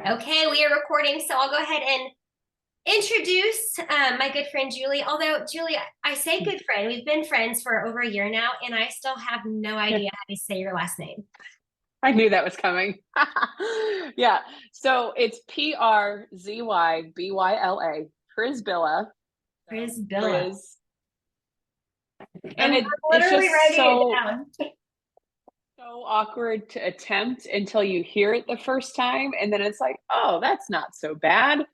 Okay, we are recording, so I'll go ahead and introduce my good friend Julie. Although, Julie, I say good friend. We've been friends for over a year now, and I still have no idea how to say your last name. I knew that was coming. Yeah. So it's Przybyle, Przybyla. So Prisbilla. Priz. And I'm it's literally just writing it so down. awkward to attempt until you hear it the first time. And then it's like, oh, that's not so bad.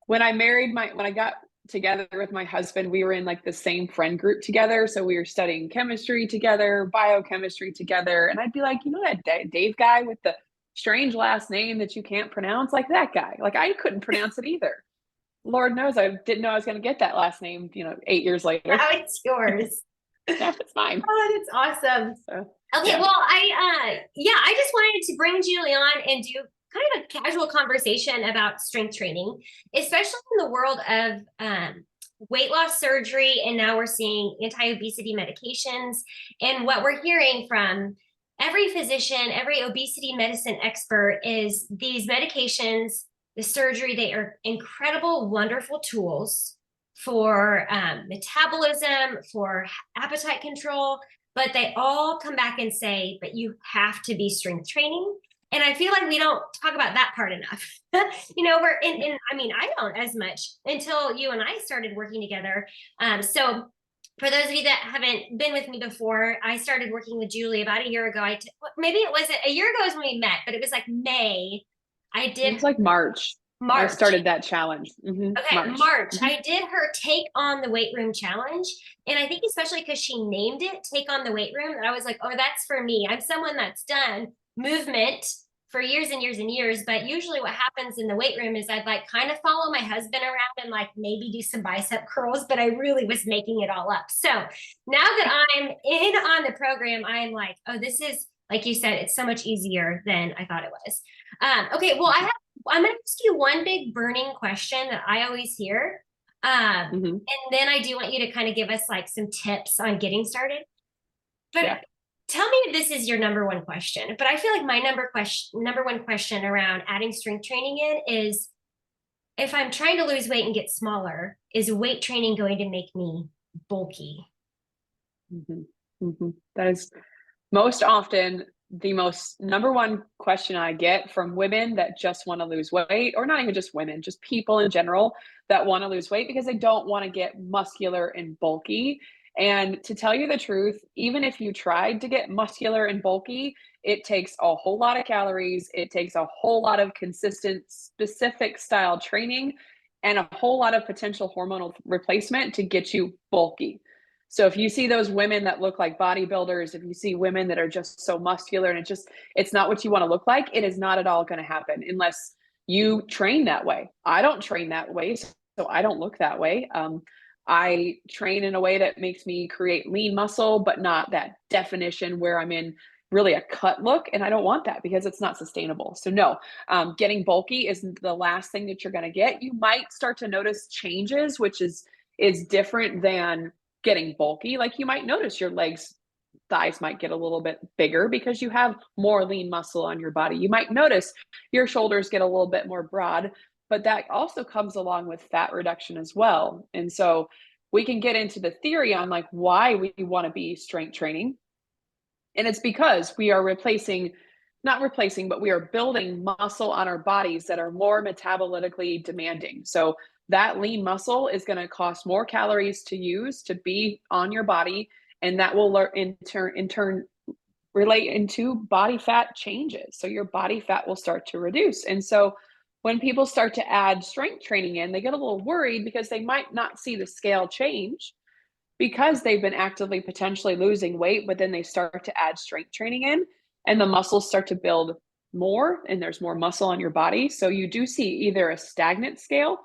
When I got together with my husband, we were in like the same friend group together. So we were studying chemistry together, biochemistry together. And I'd be like, you know, that Dave guy with the strange last name that you can't pronounce, like that guy. Like I couldn't pronounce it either. Lord knows I didn't know I was going to get that last name, 8 years later. Now it's yours. Yeah, it's mine. Oh, that's awesome. So, Okay, yeah. well, I just wanted to bring Julie on and do kind of a casual conversation about strength training, especially in the world of weight loss surgery, and now we're seeing anti-obesity medications. And what we're hearing from every physician, every obesity medicine expert is these medications, the surgery, they are incredible, wonderful tools for metabolism, for appetite control, but they all come back and say, but you have to be strength training. And I feel like we don't talk about that part enough. We're I mean, I don't as much until you and I started working together. So for those of you that haven't been with me before, I started working with Julie about a year ago. Maybe it wasn't a year ago is when we met, but it was like May. I It did was like March. I March. started that challenge. Okay, March. March. I did her Take on the Weight Room challenge. And I think especially because she named it Take on the Weight Room, that I was like, oh, that's for me. I'm someone that's done movement for years and years and years. But usually what happens in the weight room is I'd like kind of follow my husband around and like maybe do some bicep curls, but I really was making it all up. So now that I'm in on the program, I'm like, oh, this is, like you said, it's so much easier than I thought it was. Okay, well, I'm going to ask you one big burning question that I always hear. Hmm. And then I do want you to kind of give us like some tips on getting started. But Yeah. tell me if this is your number one question. But I feel like my number one question around adding strength training in is, if I'm trying to lose weight and get smaller, is weight training going to make me bulky? Hmm. That is most often the most number one question I get from women that just want to lose weight, or not even just women, just people in general that want to lose weight because they don't want to get muscular and bulky. And to tell you the truth, even if you tried to get muscular and bulky, it takes a whole lot of calories, it takes a whole lot of consistent, specific style training, and a whole lot of potential hormonal replacement to get you bulky. So if you see those women that look like bodybuilders, if you see women that are just so muscular and it's not what you want to look like, it is not at all going to happen unless you train that way. I don't train that way, so I don't look that way. I train in a way that makes me create lean muscle, but not that definition where I'm in really a cut look. And I don't want that because it's not sustainable. So no, getting bulky isn't the last thing that you're going to get. You might start to notice changes, which is different than getting bulky. Like you might notice your legs, thighs might get a little bit bigger because you have more lean muscle on your body. You might notice your shoulders get a little bit more broad, but that also comes along with fat reduction as well. And so we can get into the theory on like why we want to be strength training. And it's because we are not replacing, but we are building muscle on our bodies that are more metabolically demanding. So that lean muscle is going to cost more calories to use to be on your body, and that will in turn relate into body fat changes. So your body fat will start to reduce. And so when people start to add strength training in, they get a little worried because they might not see the scale change because they've been actively potentially losing weight, but then they start to add strength training in and the muscles start to build more and there's more muscle on your body. So you do see either a stagnant scale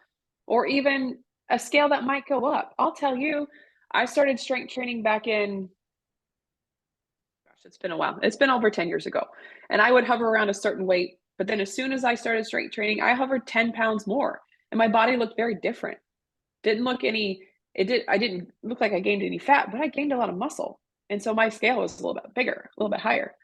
or even a scale that might go up. I'll tell you, I started strength training back in, gosh, it's been a while. It's been over 10 years ago. And I would hover around a certain weight. But then as soon as I started strength training, I hovered 10 pounds more and my body looked very different. Didn't look any, it did, I didn't look like I gained any fat, but I gained a lot of muscle. And so my scale was a little bit bigger, a little bit higher.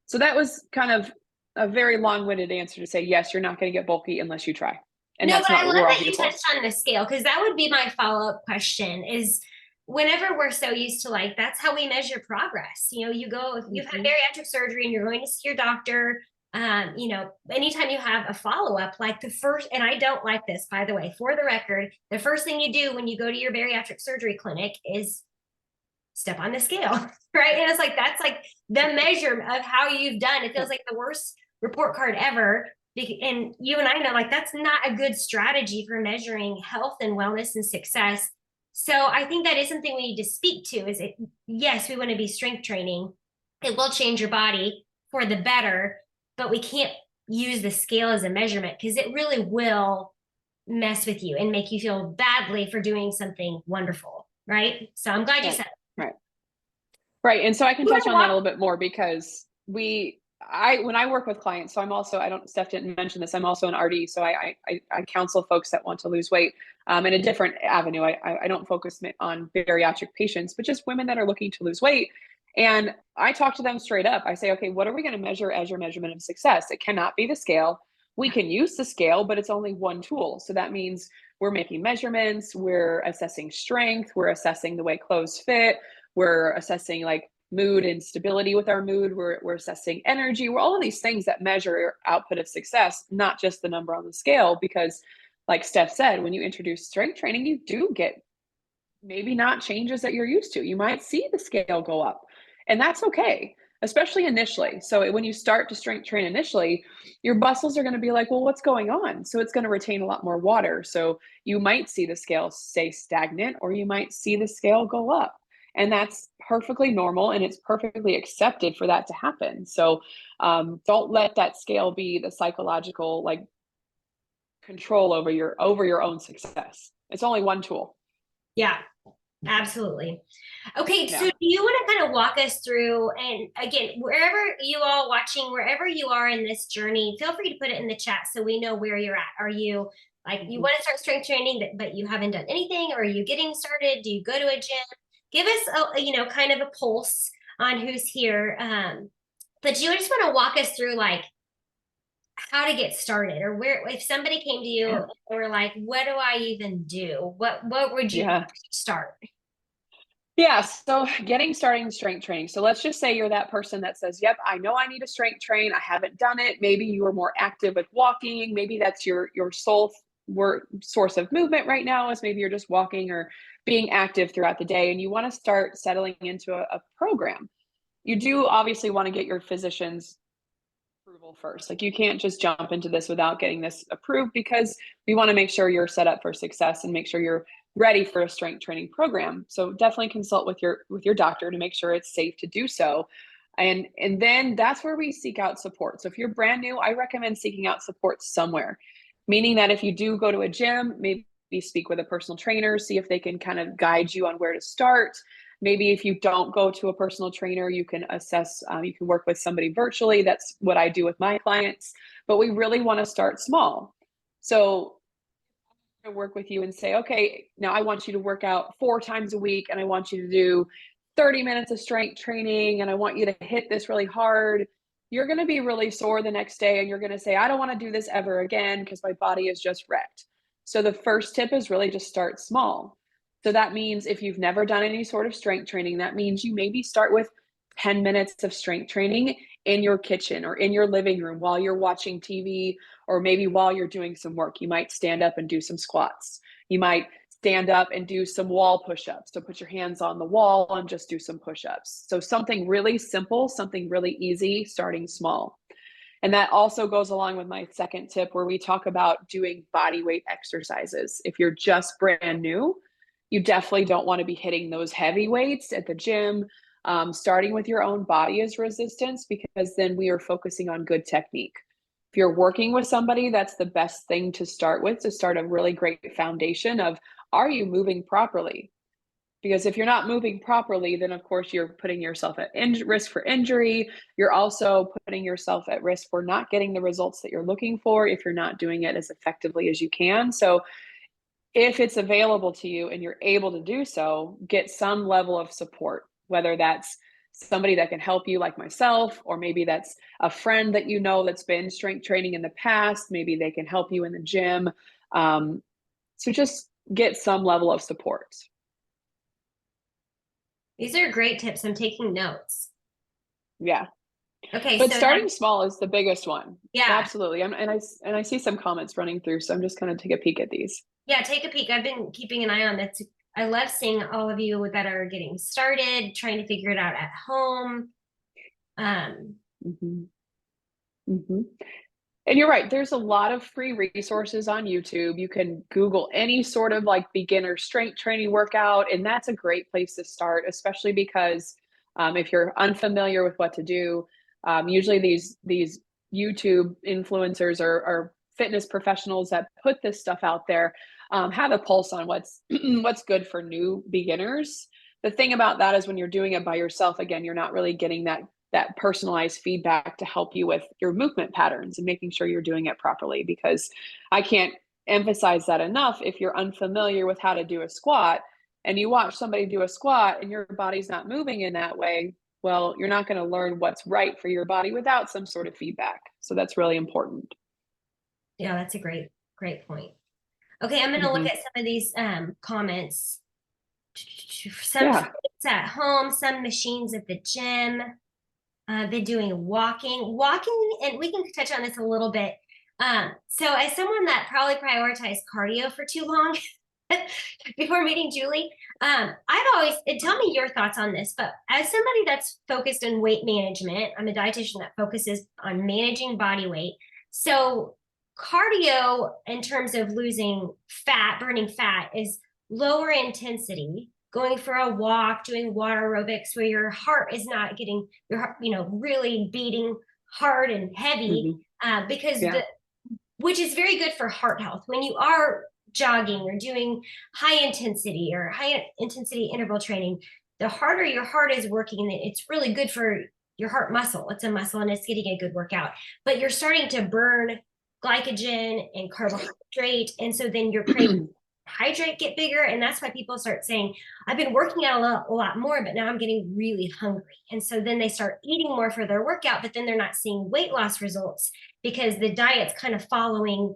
So that was kind of a very long-winded answer to say, yes, you're not going to get bulky unless you try. And No, that's but not I what love we're all that here you for. touched on the scale, because that would be my follow-up question is whenever we're so used to like, that's how we measure progress. You know, you go, if you've had bariatric surgery and you're going to see your doctor, you know, anytime you have a follow-up, like the first, and I don't like this, by the way, for the record, the first thing you do when you go to your bariatric surgery clinic is step on the scale, right? And it's like, that's like the measure of how you've done. It feels like the worst report card ever. And you and I know, like, that's not a good strategy for measuring health and wellness and success. So I think that is something we need to speak to is it, yes, we want to be strength training. It will change your body for the better, but we can't use the scale as a measurement because it really will mess with you and make you feel badly for doing something wonderful. Right. So I'm glad you said that. Right. Right. And so I can You touch wanna on that walk a little bit more because when I work with clients, so I'm also, Steph didn't mention this, I'm also an RD. So I counsel folks that want to lose weight in a different avenue. I don't focus on bariatric patients, but just women that are looking to lose weight. And I talk to them straight up. I say, okay, what are we going to measure as your measurement of success? It cannot be the scale. We can use the scale, but it's only one tool. So that means we're making measurements, we're assessing strength, we're assessing the way clothes fit, we're assessing like mood and stability with our mood, we're assessing energy, we're all of these things that measure output of success, not just the number on the scale. Because like Steph said, when you introduce strength training, you do get maybe not changes that you're used to. You might see the scale go up, and that's okay, especially initially. So when you start to strength train initially, your muscles are going to be like, well, what's going on? So it's going to retain a lot more water. So you might see the scale stay stagnant, or you might see the scale go up. And that's perfectly normal, and it's perfectly accepted for that to happen. So don't let that scale be the psychological like control over your own success. It's only one tool. Yeah, absolutely. Okay, so Yeah. do you want to kind of walk us through, and again, wherever you all watching, wherever you are in this journey, feel free to put it in the chat so we know where you're at. Are you like you want to start strength training, but you haven't done anything, or are you getting started? Do you go to a gym? Give us a, you know, kind of a pulse on who's here. But do you just want to walk us through like how to get started, or where if somebody came to you and were like, what do I even do? What would you Yeah. start? Yeah. So getting started in strength training. So let's just say you're that person that says, yep, I know I need to strength train. I haven't done it. Maybe you are more active with walking. Maybe that's your sole source of movement right now is maybe you're just walking or being active throughout the day, and you want to start settling into a program. You do obviously want to get your physician's approval first. Like you can't just jump into this without getting this approved, because we want to make sure you're set up for success and make sure you're ready for a strength training program. So definitely consult with your doctor to make sure it's safe to do so. And then that's where we seek out support. So if you're brand new, I recommend seeking out support somewhere. Meaning that if you do go to a gym, maybe speak with a personal trainer, see if they can kind of guide you on where to start. Maybe if you don't go to a personal trainer, you can you can work with somebody virtually. That's what I do with my clients. But we really want to start small. So I work with you and say, okay, now I want you to work out 4 times a week, and I want you to do 30 minutes of strength training, and I want you to hit this really hard. You're going to be really sore the next day, and you're going to say, I don't want to do this ever again because my body is just wrecked. So the first tip is really just start small. So that means if you've never done any sort of strength training, that means you maybe start with 10 minutes of strength training in your kitchen or in your living room while you're watching TV, or maybe while you're doing some work. You might stand up and do some squats. You might stand up and do some wall push-ups. So put your hands on the wall and just do some push-ups. So something really simple, something really easy, starting small. And that also goes along with my second tip, where we talk about doing body weight exercises. If you're just brand new, you definitely don't want to be hitting those heavy weights at the gym. Starting with your own body as resistance, because then we are focusing on good technique. If you're working with somebody, that's the best thing to start with, to start a really great foundation of, are you moving properly? Because if you're not moving properly, then of course you're putting yourself at risk for injury. You're also putting yourself at risk for not getting the results that you're looking for if you're not doing it as effectively as you can. So if it's available to you and you're able to do so, get some level of support, whether that's somebody that can help you, like myself, or maybe that's a friend that you know that's been strength training in the past. Maybe they can help you in the gym. So just get some level of support. These are great tips. I'm taking notes. Yeah. Okay, But so starting small is the biggest one. yeah. Absolutely. And I see some comments running through, so I'm just going to take a peek at these. Yeah, take a peek. I've been keeping an eye on this. I love seeing all of you that are getting started, trying to figure it out at home. Mm-hmm. Mm-hmm. And you're right. There's a lot of free resources on YouTube. You can Google any sort of like beginner strength training workout, and that's a great place to start, especially because if you're unfamiliar with what to do, usually these YouTube influencers or fitness professionals that put this stuff out there have a pulse on what's what's good for new beginners. The thing about that is when you're doing it by yourself, again, you're not really getting that personalized feedback to help you with your movement patterns and making sure you're doing it properly, because I can't emphasize that enough. If you're unfamiliar with how to do a squat and you watch somebody do a squat and your body's not moving in that way, well, you're not going to learn what's right for your body without some sort of feedback. So that's really important. Yeah, that's a great point. Okay, I'm going to look Mm-hmm. at some of these comments. Some Yeah. at home, some machines at the gym. Been doing walking, and we can touch on this a little bit. So as someone that probably prioritized cardio for too long before meeting Julie, I've always, and tell me your thoughts on this, but as somebody that's focused on weight management, I'm a dietitian that focuses on managing body weight. So cardio in terms of losing fat, burning fat, is lower intensity, going for a walk, doing water aerobics where your heart is not getting your heart, really beating hard and heavy, Mm-hmm. because Yeah. which is very good for heart health. When you are jogging or doing high intensity interval training, the harder your heart is working, it's really good for your heart muscle. It's a muscle and it's getting a good workout, but you're starting to burn glycogen and carbohydrate. And so then you're craving hydrate get bigger, and that's why people start saying, I've been working out a lot more, but now I'm getting really hungry. And so then they start eating more for their workout, but then they're not seeing weight loss results because the diet's kind of following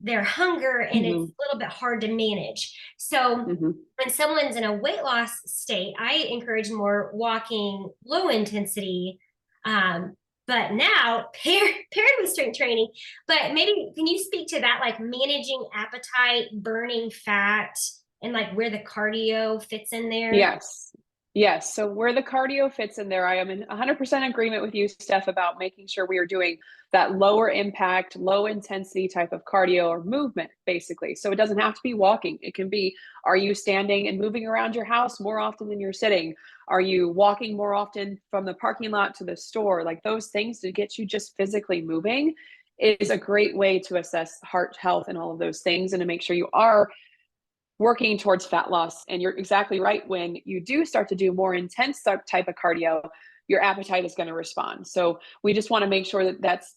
their hunger, and it's Mm-hmm. a little bit hard to manage. So Mm-hmm. when someone's in a weight loss state, I encourage more walking, low intensity, but now paired with strength training. But maybe can you speak to that, like managing appetite, burning fat, and like where the cardio fits in there? Yes. Yes. So where the cardio fits in there, I am in 100% agreement with you, Steph, about making sure we are doing that lower impact, low intensity type of cardio or movement, basically. So it doesn't have to be walking. It can be, are you standing and moving around your house more often than you're sitting? Are you walking more often from the parking lot to the store? Like those things to get you just physically moving is a great way to assess heart health and all of those things, and to make sure you are working towards fat loss. And you're exactly right. When you do start to do more intense type of cardio, your appetite is going to respond. So we just want to make sure that that's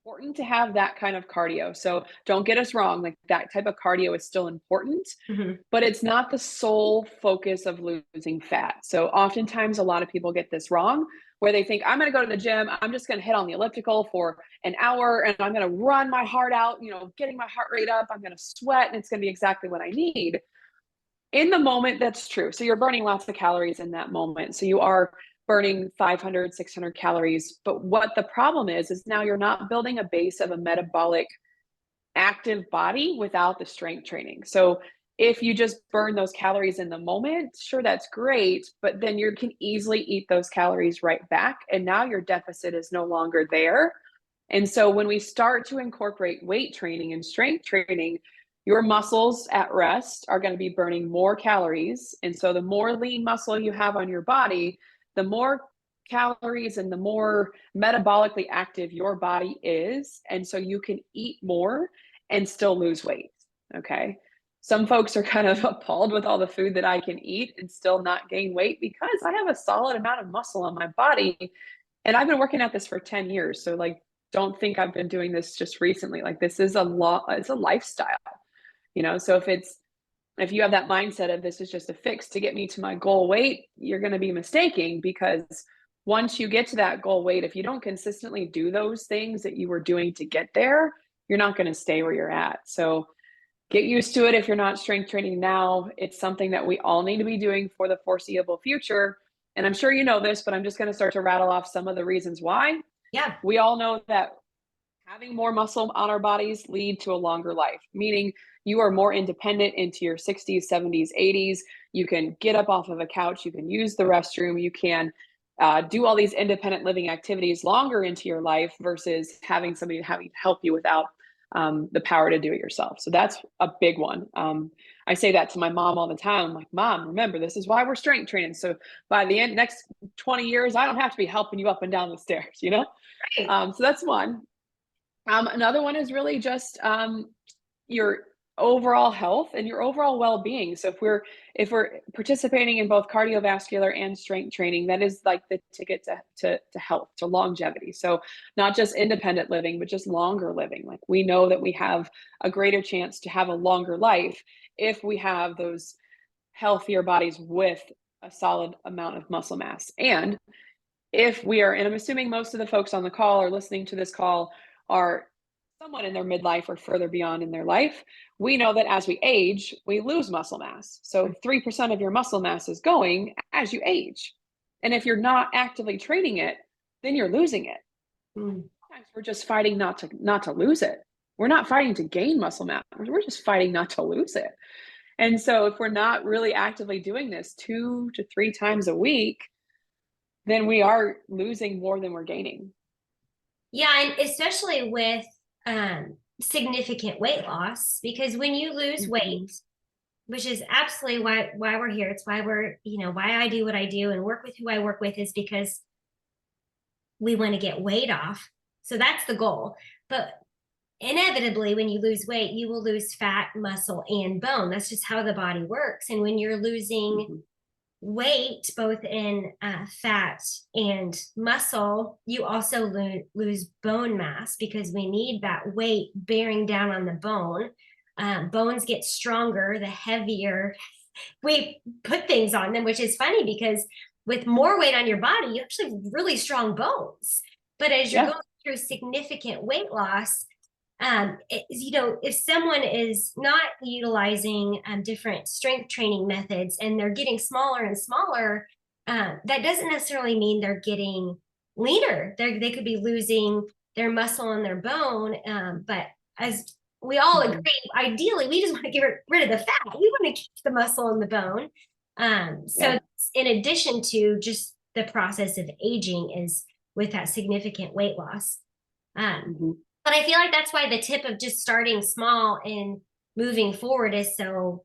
important to have that kind of cardio. So don't get us wrong, like that type of cardio is still important, Mm-hmm. but it's not the sole focus of losing fat. So oftentimes a lot of people get this wrong, where they think, I'm going to go to the gym, I'm just going to hit on the elliptical for an hour and I'm going to run my heart out, getting my heart rate up, I'm going to sweat, and it's going to be exactly what I need. In the moment, that's true. So you're burning lots of calories in that moment. So you are burning 500, 600 calories. But what the problem is now you're not building a base of a metabolic active body without the strength training. So if you just burn those calories in the moment, sure, that's great, but then you can easily eat those calories right back. And now your deficit is no longer there. And so when we start to incorporate weight training and strength training, your muscles at rest are going to be burning more calories. And so the more lean muscle you have on your body, the more calories and the more metabolically active your body is. And so you can eat more and still lose weight. Okay. Some folks are kind of appalled with all the food that I can eat and still not gain weight because I have a solid amount of muscle on my body. And I've been working at this for 10 years. So like, don't think I've been doing this just recently. Like this is it's a lifestyle, so if it's If you have that mindset of this is just a fix to get me to my goal weight, you're going to be mistaken, because once you get to that goal weight, if you don't consistently do those things that you were doing to get there, you're not going to stay where you're at. So get used to it. If you're not strength training now, it's something that we all need to be doing for the foreseeable future. And I'm sure you know this, but I'm just going to start to rattle off some of the reasons why. Yeah. We all know that having more muscle on our bodies lead to a longer life, meaning you are more independent into your 60s, 70s, 80s. You can get up off of a couch. You can use the restroom. You can do all these independent living activities longer into your life versus having somebody help you without the power to do it yourself. So that's a big one. I say that to my mom all the time. I'm like, Mom, remember, this is why we're strength training. So by the next 20 years, I don't have to be helping you up and down the stairs, you know? Right. So that's one. Another one is really just your overall health and your overall well-being. So if we're participating in both cardiovascular and strength training, that is like the ticket to health, to longevity. So not just independent living, but just longer living. Like, we know that we have a greater chance to have a longer life if we have those healthier bodies with a solid amount of muscle mass. And if we are, and I'm assuming most of the folks on the call or listening to this call are somewhat in their midlife or further beyond in their life, we know that as we age, we lose muscle mass. So 3% of your muscle mass is going as you age. And if you're not actively training it, then you're losing it. Mm. Sometimes we're just fighting not to lose it. We're not fighting to gain muscle mass. We're just fighting not to lose it. And so if we're not really actively doing this 2 to 3 times a week, then we are losing more than we're gaining. Yeah, and especially with significant weight loss, because when you lose Mhm. weight, which is absolutely why we're here, it's why we're, why I do what I do and work with who I work with, is because we want to get weight off. So that's the goal. But inevitably, when you lose weight, you will lose fat, muscle, and bone. That's just how the body works. And when you're losing Mhm. weight, both in fat and muscle, you also lose bone mass, because we need that weight bearing down on the bone. Bones get stronger the heavier we put things on them, which is funny because with more weight on your body, you actually have really strong bones. But as you're Yeah. going through significant weight loss, if someone is not utilizing different strength training methods and they're getting smaller and smaller, that doesn't necessarily mean they're getting leaner. They could be losing their muscle and their bone. But as we all Mhm. agree, ideally, we just want to get rid of the fat. We want to keep the muscle and the bone. So Yeah. in addition to just the process of aging is with that significant weight loss. Um, Mhm. but I feel like that's why the tip of just starting small and moving forward is so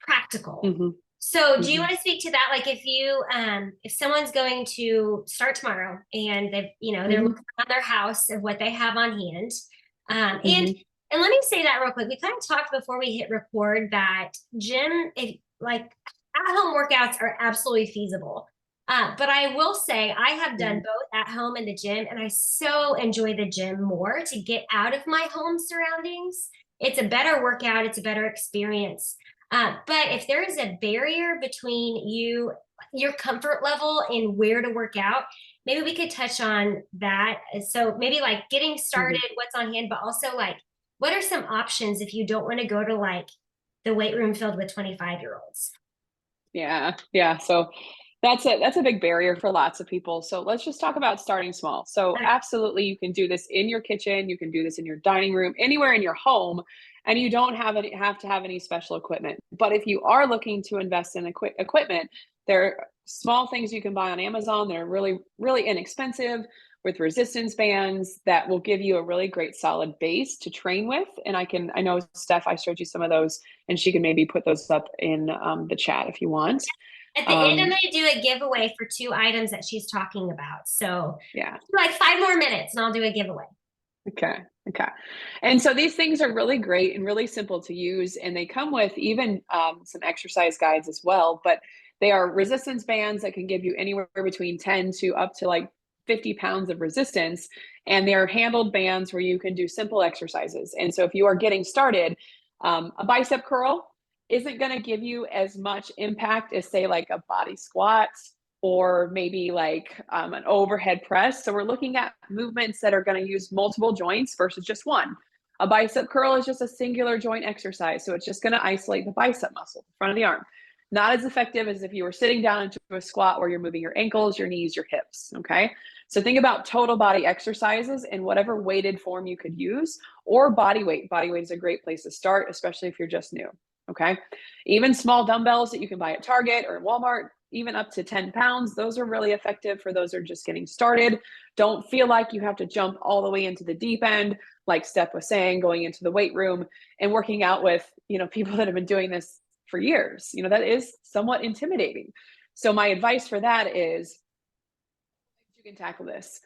practical. Mhm. So do you Mhm. want to speak to that? Like if someone's going to start tomorrow and they're Mhm. looking around their house of what they have on hand. Um, and Mhm. and let me say that real quick. We kind of talked before we hit record that gym, if like at-home workouts are absolutely feasible. But I will say I have done Mhm. both at home and the gym, and I so enjoy the gym more to get out of my home surroundings. It's a better workout, it's a better experience. But if there is a barrier between your comfort level and where to work out, maybe we could touch on that. So maybe like getting started, Mhm. what's on hand, but also like what are some options if you don't want to go to like the weight room filled with 25-year-olds? Yeah. Yeah. So that's a big barrier for lots of people. So let's just talk about starting small. So absolutely, you can do this in your kitchen, you can do this in your dining room, anywhere in your home, and you don't have to have any special equipment. But if you are looking to invest in equipment, there are small things you can buy on Amazon. They're really, really inexpensive, with resistance bands that will give you a really great solid base to train with. And I know Steph, I showed you some of those, and she can maybe put those up in the chat if you want. At the end, I'm Um, going to do a giveaway for 2 items that she's talking about. So yeah. like 5 more minutes and I'll do a giveaway. Okay. Okay. And so these things are really great and really simple to use, and they come with even some exercise guides as well. But they are resistance bands that can give you anywhere between 10 to up to like 50 pounds of resistance. And they're handled bands where you can do simple exercises. And so if you are getting started, a bicep curl isn't going to give you as much impact as, say, like a body squat or maybe like an overhead press. So we're looking at movements that are going to use multiple joints versus just one. A bicep curl is just a singular joint exercise. So it's just going to isolate the bicep muscle, the front of the arm. Not as effective as if you were sitting down into a squat where you're moving your ankles, your knees, your hips. Okay. So think about total body exercises in whatever weighted form you could use, or body weight. Body weight is a great place to start, especially if you're just new. Okay. Even small dumbbells that you can buy at Target or Walmart, even up to 10 pounds, those are really effective for those who are just getting started. Don't feel like you have to jump all the way into the deep end, like Steph was saying, going into the weight room and working out with, people that have been doing this for years. That is somewhat intimidating. So my advice for that is you can tackle this.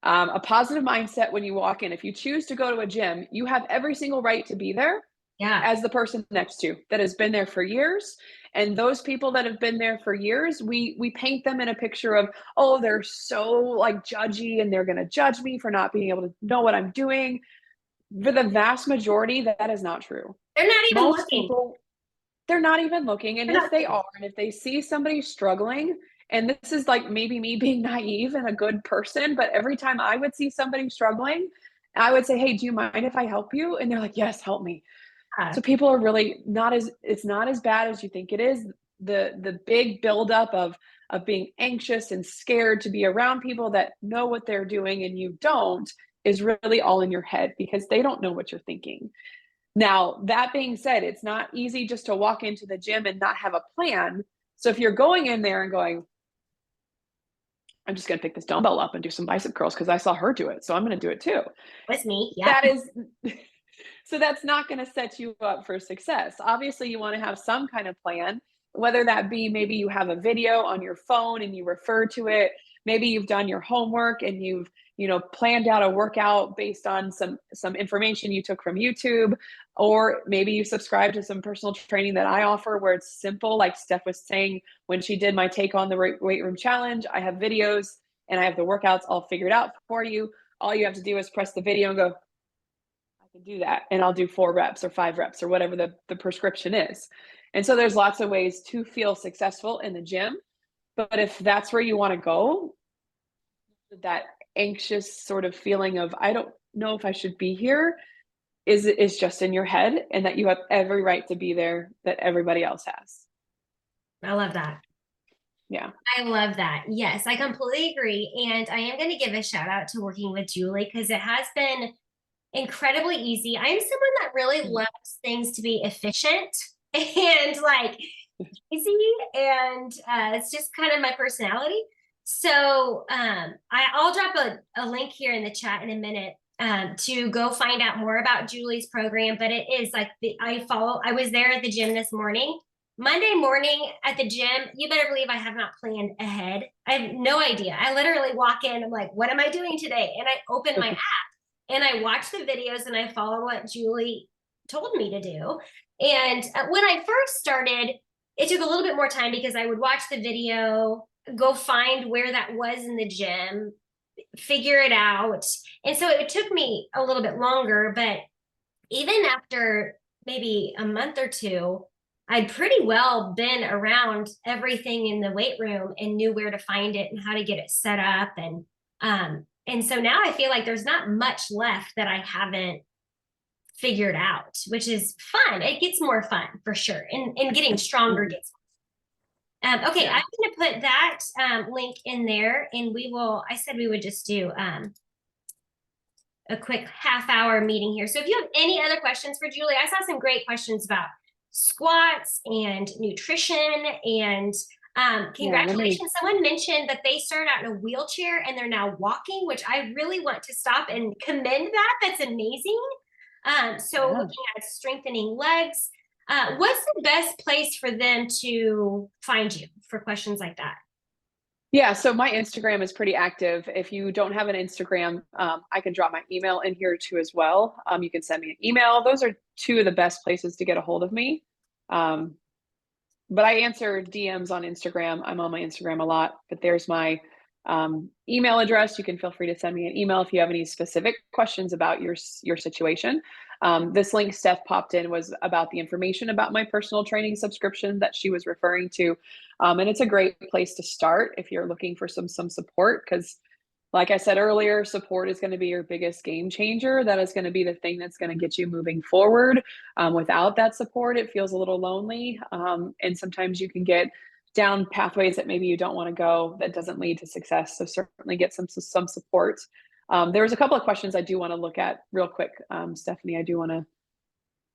A positive mindset when you walk in. If you choose to go to a gym, you have every single right to be there. Yeah. As the person next to you that has been there for years. And those people that have been there for years, we paint them in a picture of, oh, they're so like judgy and they're going to judge me for not being able to know what I'm doing. For the vast majority, that is not true. They're not even Most looking. people, they're not even looking. And They're if they are, and if they see somebody struggling, and this is like maybe me being naive and a good person, but every time I would see somebody struggling, I would say, hey, do you mind if I help you? And they're like, yes, help me. So people are really it's not as bad as you think it is. The big buildup of being anxious and scared to be around people that know what they're doing and you don't is really all in your head because they don't know what you're thinking. Now, that being said, it's not easy just to walk into the gym and not have a plan. So if you're going in there and going, I'm just going to pick this dumbbell up and do some bicep curls because I saw her do it, so I'm going to do it too. With me, yeah. So that's not going to set you up for success. Obviously, you want to have some kind of plan, whether that be maybe you have a video on your phone and you refer to it. Maybe you've done your homework and you've, planned out a workout based on some information you took from YouTube, or maybe you subscribe to some personal training that I offer where it's simple. Like Steph was saying, when she did my Take on the Weight Room Challenge, I have videos and I have the workouts all figured out for you. All you have to do is press the video and go, do that, and I'll do 4 reps or 5 reps or whatever the prescription is. And so there's lots of ways to feel successful in the gym. But if that's where you want to go, that anxious sort of feeling of, I don't know if I should be here, is just in your head, and that you have every right to be there that everybody else has. I love that. Yeah. I love that. Yes, I completely agree. And I am going to give a shout out to working with Julie because it has been incredibly easy. I'm someone that really loves things to be efficient and like easy, and it's just kind of my personality. So I'll drop a link here in the chat in a minute to go find out more about Julie's program. But it is like I was there at the gym this morning. Monday morning at the gym, you better believe I have not planned ahead. I have no idea. I literally walk in, I'm like, what am I doing today? And I open my app and I watch the videos and I follow what Julie told me to do. And when I first started, it took a little bit more time because I would watch the video, go find where that was in the gym, figure it out. And so it took me a little bit longer, but even after maybe a month or two, I'd pretty well been around everything in the weight room and knew where to find it and how to get it set up. And so now I feel like there's not much left that I haven't figured out, which is fun. It gets more fun for sure. And getting stronger gets okay, yeah. I'm going to put that link in there, and I said we would just do a quick half-hour meeting here. So if you have any other questions for Julie, I saw some great questions about squats and nutrition, and congratulations. Yeah, someone mentioned that they started out in a wheelchair and they're now walking, which I really want to stop and commend that. That's amazing. So looking at strengthening legs, what's the best place for them to find you for questions like that? Yeah, so my Instagram is pretty active. If you don't have an Instagram, I can drop my email in here too as well. You can send me an email. Those are 2 of the best places to get a hold of me. But I answer DMs on Instagram. I'm on my Instagram a lot, but there's my email address. You can feel free to send me an email if you have any specific questions about your situation. This link Steph popped in was about the information about my personal training subscription that she was referring to. And it's a great place to start if you're looking for some support, because like I said earlier, support is going to be your biggest game changer. That is going to be the thing that's going to get you moving forward. Without that support, it feels a little lonely. And sometimes you can get down pathways that maybe you don't want to go, that doesn't lead to success. So certainly get some support. There was a couple of questions I do want to look at real quick. Stephanie, I do want to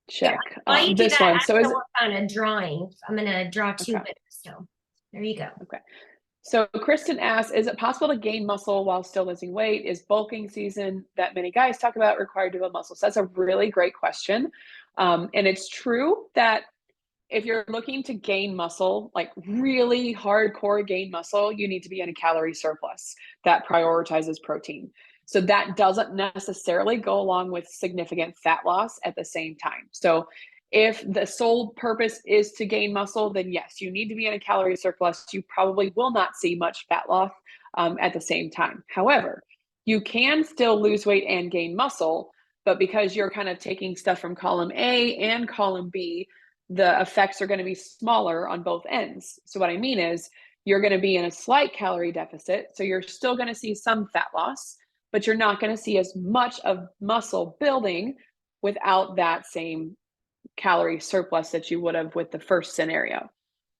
check while you do this that, one. So I'm is gonna work on a drawing. I'm gonna draw two okay. winners. So there you go. Okay. So Kristen asks, is it possible to gain muscle while still losing weight? Is bulking season that many guys talk about required to build muscle? So that's a really great question. And it's true that if you're looking to gain muscle, like really hardcore gain muscle, you need to be in a calorie surplus that prioritizes protein. So that doesn't necessarily go along with significant fat loss at the same time. So if the sole purpose is to gain muscle, then yes, you need to be in a calorie surplus. You probably will not see much fat loss at the same time. However, you can still lose weight and gain muscle, but because you're kind of taking stuff from column A and column B, the effects are going to be smaller on both ends. So what I mean is you're going to be in a slight calorie deficit. So you're still going to see some fat loss, but you're not going to see as much of muscle building without that same calorie surplus that you would have with the first scenario.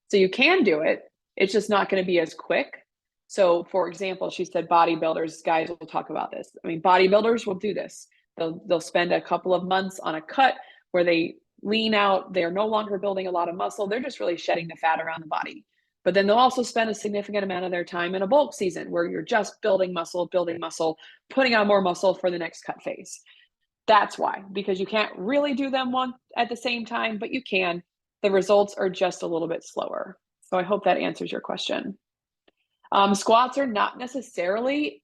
So you can do it. It's just not going to be as quick. So for example, she said bodybuilders, guys will talk about this. I mean, bodybuilders will do this. They'll spend a couple of months on a cut where they lean out. They're no longer building a lot of muscle. They're just really shedding the fat around the body. But then they'll also spend a significant amount of their time in a bulk season where you're just building muscle, putting on more muscle for the next cut phase. That's why, because you can't really do them one at the same time, but you can. The results are just a little bit slower. So I hope that answers your question. Squats are not necessarily,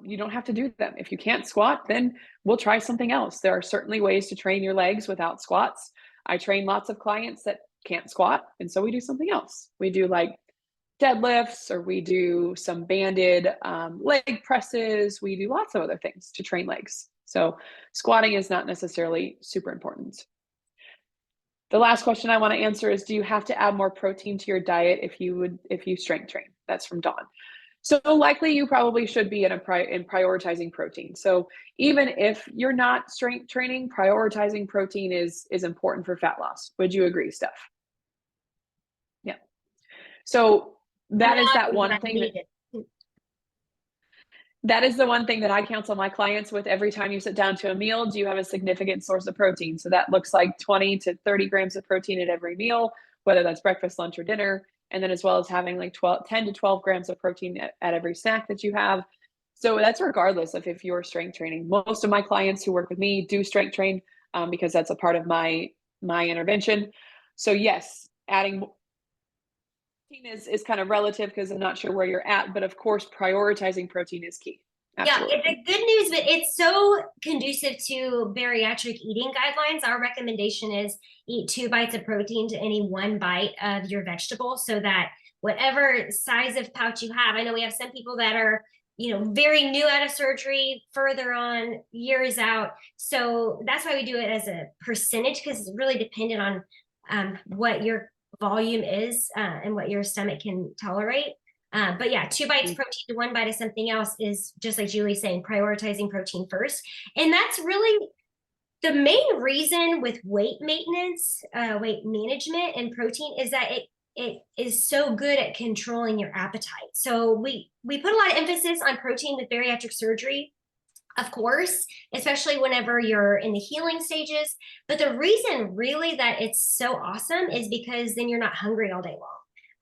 you don't have to do them. If you can't squat, then we'll try something else. There are certainly ways to train your legs without squats. I train lots of clients that can't squat, and so we do something else. We do like deadlifts, or we do some banded leg presses. We do lots of other things to train legs. So squatting is not necessarily super important. The last question I want to answer is, do you have to add more protein to your diet if you strength train? That's from Dawn. So likely you probably should be in prioritizing protein. So even if you're not strength training, prioritizing protein is important for fat loss. Would you agree, Steph? Yeah. So that is that one thing that is the one thing that I counsel my clients with every time you sit down to a meal. Do you have a significant source of protein? So that looks like 20 to 30 grams of protein at every meal, whether that's breakfast, lunch, or dinner. And then as well as having like 10 to 12 grams of protein at every snack that you have. So that's regardless of if you're strength training. Most of my clients who work with me do strength train because that's a part of my intervention. So yes, adding protein is kind of relative because I'm not sure where you're at, but of course, prioritizing protein is key. Absolutely. Yeah, the good news, but it's so conducive to bariatric eating guidelines. Our recommendation is eat 2 bites of protein to any 1 bite of your vegetable, so that whatever size of pouch you have, I know we have some people that are, very new out of surgery, further on, years out. So that's why we do it as a percentage, because it's really dependent on what your volume is and what your stomach can tolerate. But yeah, 2 bites protein to 1 bite of something else is just like Julie's saying, prioritizing protein first. And that's really the main reason with weight maintenance, weight management and protein is that it is so good at controlling your appetite. So we put a lot of emphasis on protein with bariatric surgery, of course, especially whenever you're in the healing stages. But the reason really that it's so awesome is because then you're not hungry all day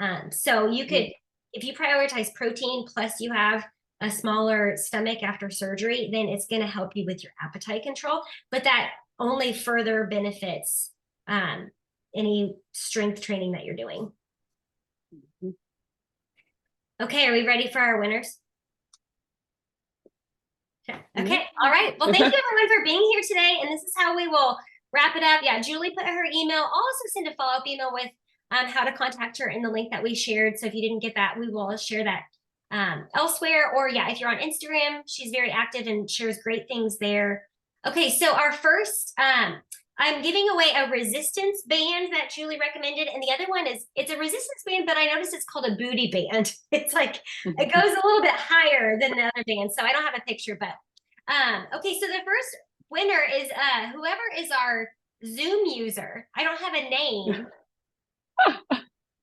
long. So you could, if you prioritize protein plus you have a smaller stomach after surgery, then it's going to help you with your appetite control. But that only further benefits any strength training that you're doing. Okay, are we ready for our winners? Okay, all right. Well, thank you everyone for being here today. And this is how we will wrap it up. Yeah, Julie put her email. I'll also send a follow-up email with how to contact her in the link that we shared. So if you didn't get that, we will share that elsewhere, or yeah, if you're on Instagram, she's very active and shares great things there. Okay, so our first, I'm giving away a resistance band that Julie recommended, and the other one is, it's a resistance band, but I noticed it's called a booty band. It's like, it goes a little bit higher than the other band, so I don't have a picture, but okay, so the first winner is whoever is our Zoom user. I don't have a name.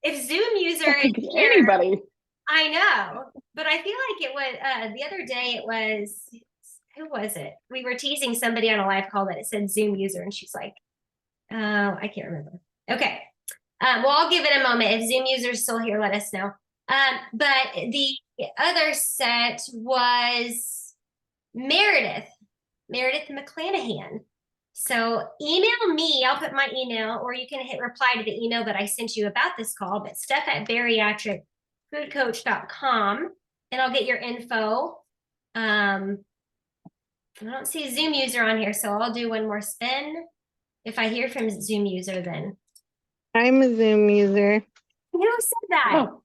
If Zoom user is here, anybody. I know, but I feel like it was the other day. It was, who was it? We were teasing somebody on a live call that it said Zoom user, and she's like, "Oh, I can't remember." Okay, well, I'll give it a moment. If Zoom user's still here, let us know. But the other set was Meredith McClanahan. So email me, I'll put my email, or you can hit reply to the email that I sent you about this call, but steph@bariatricfoodcoach.com, and I'll get your info. I don't see Zoom user on here, so I'll do one more spin. If I hear from Zoom user, then. I'm a Zoom user. Who said that? Oh,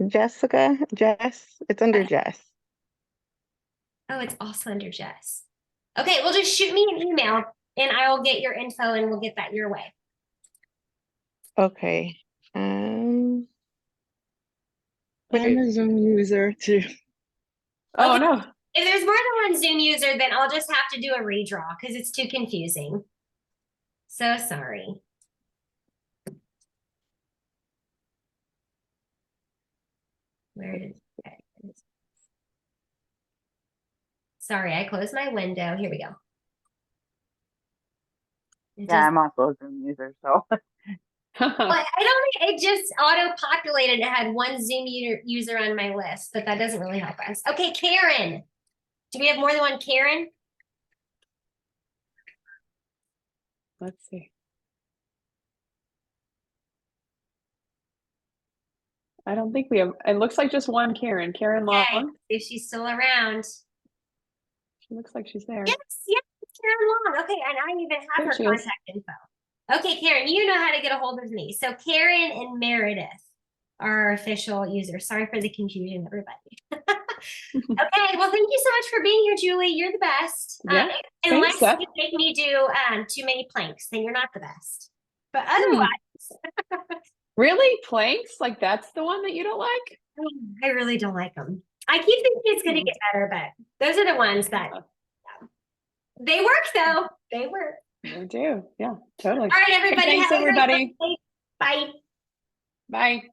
Jess, it's under Jess. Oh, it's also under Jess. Okay, well, just shoot me an email and I will get your info and we'll get that your way. Okay. I'm a Zoom user too. Oh, Okay. no. If there's more than one Zoom user, then I'll just have to do a redraw because it's too confusing. So sorry. Where did it? Sorry, I closed my window. Here we go. Yeah, I'm also a Zoom user, so. Well, I don't think it just auto-populated. It had one Zoom user on my list, but that doesn't really help us. Okay, Karen. Do we have more than one Karen? Let's see. I don't think we have, it looks like just one Karen. Karen Long. Okay, if she's still around. She looks like she's there. Yes, it's Karen Long. Okay, and I even have There her she is. contact info. Okay, Karen, you know how to get a hold of me. So Karen and Meredith are our official users. Sorry for the confusion, everybody. Okay, well, thank you so much for being here, Julie. You're the best. Yeah, Unless Steph. you make me do too many planks, then you're not the best. But otherwise, Really? Planks? Like that's the one that you don't like? I really don't like them. I keep thinking it's going to get better, but those are the ones that they work, though. They work. They do. Yeah, totally. All right, everybody. Thanks, have a great everybody. day. Bye. Bye.